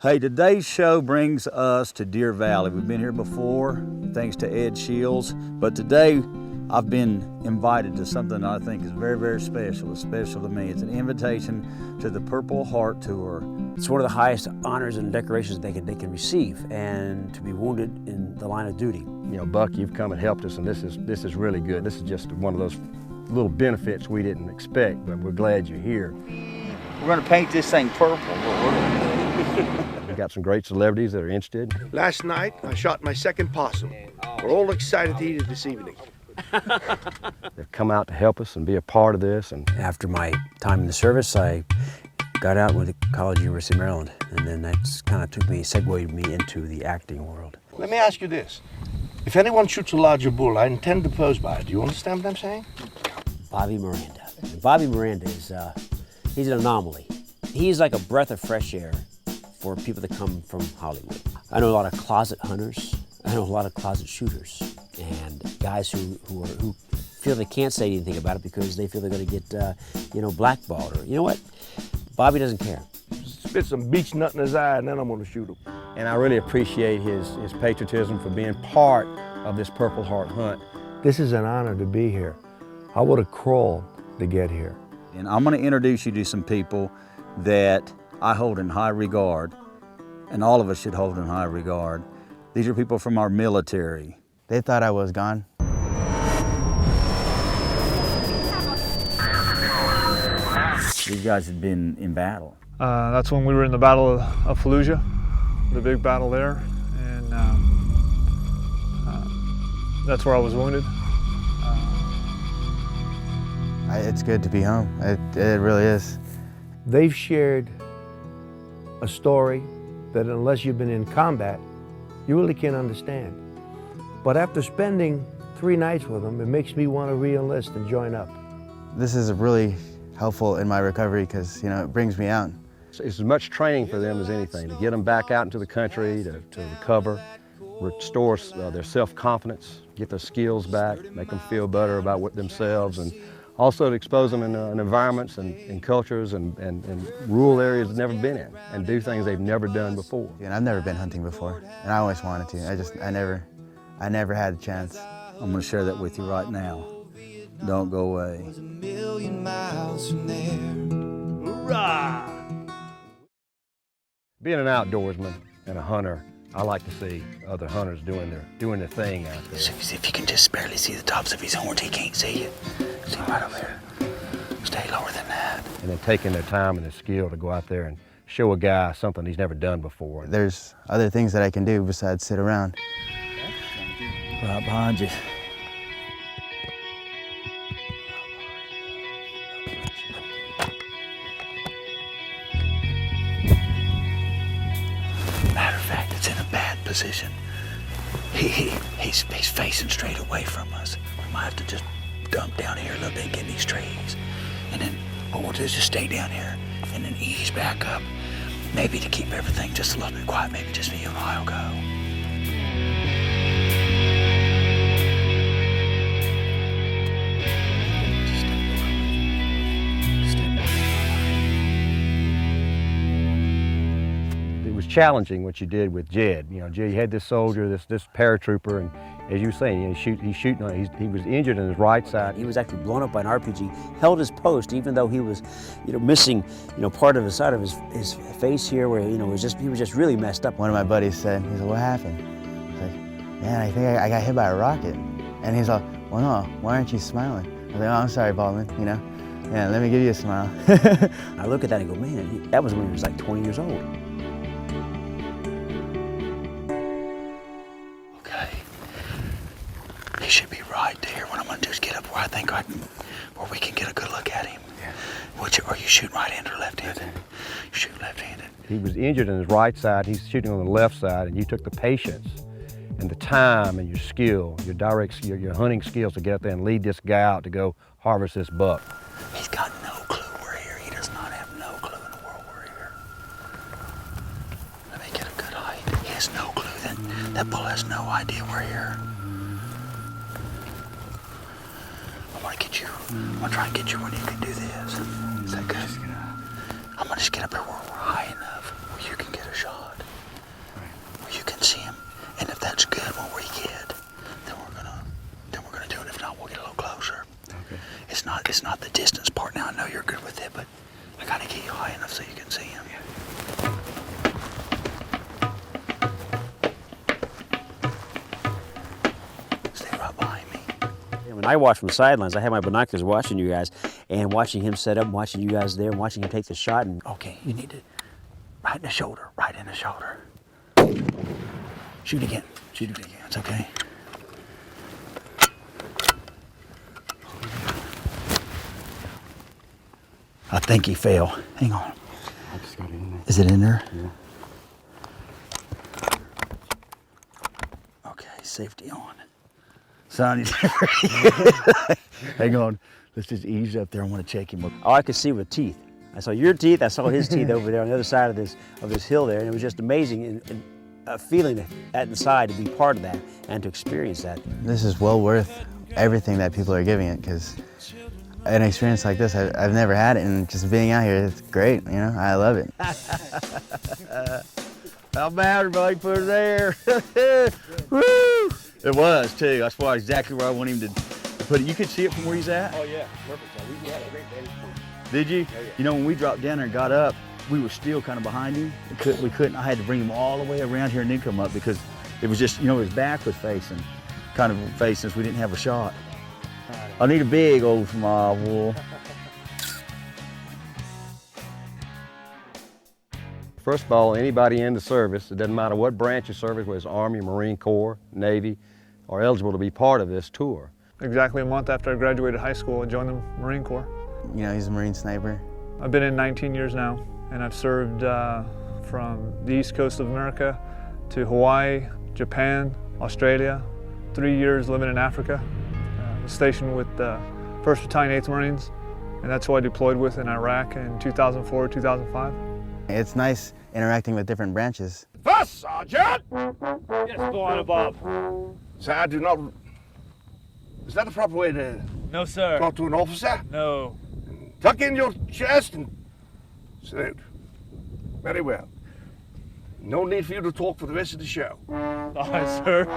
Hey, today's show brings us to Deer Valley. We've been here before, thanks to Ed Shields, but today I've been invited to something I think is very, very special. It's special to me. It's an invitation to the Purple Heart Tour. It's one of the highest honors and decorations they can receive, and to be wounded in the line of duty. You know, Buck, you've come and helped us, and this is really good. This is just one of those little benefits we didn't expect, but we're glad you're here. We're going to paint this thing purple. We've got some great celebrities that are interested. Last night, I shot my second possum. We're all excited to eat it this evening. They've come out to help us and be a part of this. And After my time in the service, I got out with the College, University of Maryland, and then that kind of segued me into the acting world. Let me ask you this. If anyone shoots a larger bull, I intend to pose by it. Do you understand what I'm saying? Bobby Miranda. Bobby Miranda is, he's an anomaly. He's like a breath of fresh air for people that come from Hollywood. I know a lot of closet hunters. I know a lot of closet shooters, and guys who feel they can't say anything about it because they feel they're going to get, blackballed. Or you know what? Bobby doesn't care. Spit some beech nut in his eye, and then I'm going to shoot him. And I really appreciate his patriotism for being part of this Purple Heart hunt. This is an honor to be here. I would have crawled to get here. And I'm going to introduce you to some people that I hold in high regard, and all of us should hold in high regard. These are people from our military. They thought I was gone. These guys had been in battle. That's when we were in the Battle of Fallujah, the big battle there, and that's where I was wounded. It's good to be home. It really is. They've shared a story that unless you've been in combat, you really can't understand. But after spending 3 nights with them, it makes me want to re-enlist and join up. This is really helpful in my recovery because, it brings me out. It's as much training for them as anything, to get them back out into the country, to recover, restore their self-confidence, get their skills back, make them feel better about themselves, and also to expose them in environments and cultures and rural areas they've never been in, and do things they've never done before. And I've never been hunting before, and I always wanted to. I never had a chance. I'm going to share that with you right now. Don't go away. Being an outdoorsman and a hunter, I like to see other hunters doing their thing out there. If you can just barely see the tops of his horns, he can't see you. See right over there. Stay lower than that. And then taking their time and their skill to go out there and show a guy something he's never done before. There's other things that I can do besides sit around. Right behind you. Matter of fact, it's in a bad position. He's facing straight away from us. We might have to just dump down here a little bit, get in these trees. And then what we'll do is just stay down here and then ease back up. Maybe to keep everything just a little bit quiet, maybe just me and I will go. It was challenging what you did with Jed. Jed, you had this soldier, this paratrooper, and as you were saying, he's shooting. He was injured on his right side. He was actually blown up by an RPG, held his post, even though he was, missing, part of the side of his face here, where he was just really messed up. One of my buddies said, he said, "What happened?" I was like, "Man, I think I got hit by a rocket." And he's like, "Well, no, why aren't you smiling?" I was like, "Oh, I'm sorry, Baldwin, Yeah, let me give you a smile." I look at that and go, man, that was when he was like 20 years old. Okay. He should be right there. What I'm going to do is get up where I think where we can get a good look at him. Yeah. Are you shooting right-handed or left-handed? You shoot left-handed. He was injured on his right side. He's shooting on the left side, and you took the patience and the time and your skill, your hunting skills to get up there and lead this guy out to go harvest this buck. He's got no clue we're here. He does not have no clue in the world we're here. Let me get a good height. He has no clue. That bull has no idea we're here. I want to get you. I'm going to try and get you when you can do this. Is that good? I'm going to just get up here where we're high enough where you can get a shot. I watched from the sidelines. I had my binoculars watching you guys and watching him set up, watching you guys there, and watching him take the shot. And Okay, you need to, right in the shoulder, right in the shoulder. Shoot again, it's okay. I think he fell. Hang on. I just got in there. Is it in there? Yeah. Okay, safety on. Son, hang on. Let's just ease up there. I want to check him up. All I could see were teeth. I saw your teeth. I saw his teeth over there on the other side of this hill there, and it was just amazing and feeling that inside to be part of that and to experience that. This is well worth everything that people are giving it, because an experience like this, I've never had it, and just being out here, it's great, you know, I love it. How about everybody put it there? Woo! It was too. That's why exactly where I want him to put it. You could see it from where he's at? Oh yeah, perfect. We had a great vantage point. Did you? Oh, yeah. You know, when we dropped down there and got up, we were still kind of behind him. We couldn't. I had to bring him all the way around here and then come up, because it was just, you know, his back was facing, kind of facing us. We didn't have a shot. I need a big old small wool. First of all, anybody in the service, it doesn't matter what branch of service, whether it's Army, Marine Corps, Navy, are eligible to be part of this tour. Exactly a month after I graduated high school, I joined the Marine Corps. You know, he's a Marine sniper. I've been in 19 years now, and I've served from the East Coast of America to Hawaii, Japan, Australia, 3 years living in Africa. I was stationed with the 1st Battalion 8th Marines, and that's who I deployed with in Iraq in 2004, 2005. It's nice interacting with different branches. First, Sergeant! Yes, go on, Bob. Sir, I do not... Is that the proper way to No, sir. talk to an officer? No. Tuck in your chest and salute. Very well. No need for you to talk for the rest of the show. All right, sir.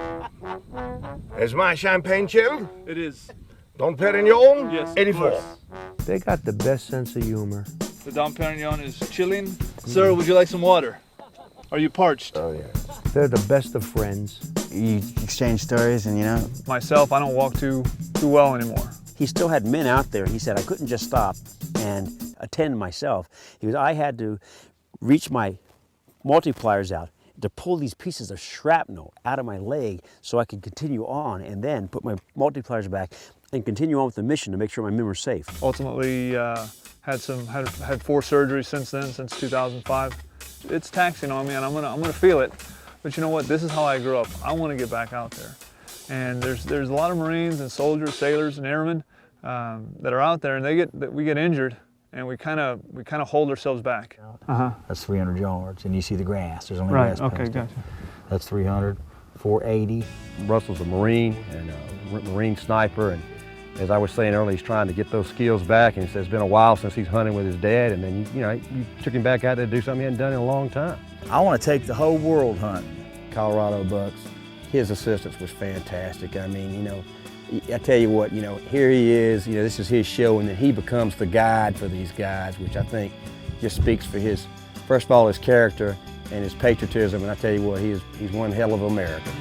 Is my champagne chilled? It is. Don Perignon? Yes, of 84. course. They got the best sense of humor. The Dom Perignon is chilling. Sir, would you like some water? Are you parched? Oh, yeah. They're the best of friends. You exchange stories, and you know, Myself, I don't walk too well anymore. He still had men out there. He said I couldn't just stop and attend myself. He goes, I had to reach my multipliers out to pull these pieces of shrapnel out of my leg so I could continue on, and then put my multipliers back and continue on with the mission to make sure my men were safe. Ultimately, had 4 surgeries since then, since 2005. It's taxing on me, and I'm gonna feel it. But you know what? This is how I grew up. I want to get back out there. And there's a lot of Marines and soldiers, sailors, and airmen that are out there, and we get injured, and we kind of hold ourselves back. That's 300 yards, and you see the grass. There's only Right. grass. Okay. past it. Gotcha. That's 300, 480. Russell's a Marine and a Marine sniper, and as I was saying earlier, he's trying to get those skills back, and he says it's been a while since he's hunting with his dad, and then you took him back out there to do something he hadn't done in a long time. I want to take the whole world hunting. Colorado bucks. His assistance was fantastic. I mean, I tell you what, here he is, this is his show, and then he becomes the guide for these guys, which I think just speaks for first of all, his character and his patriotism, and I tell you what, he's one hell of an American.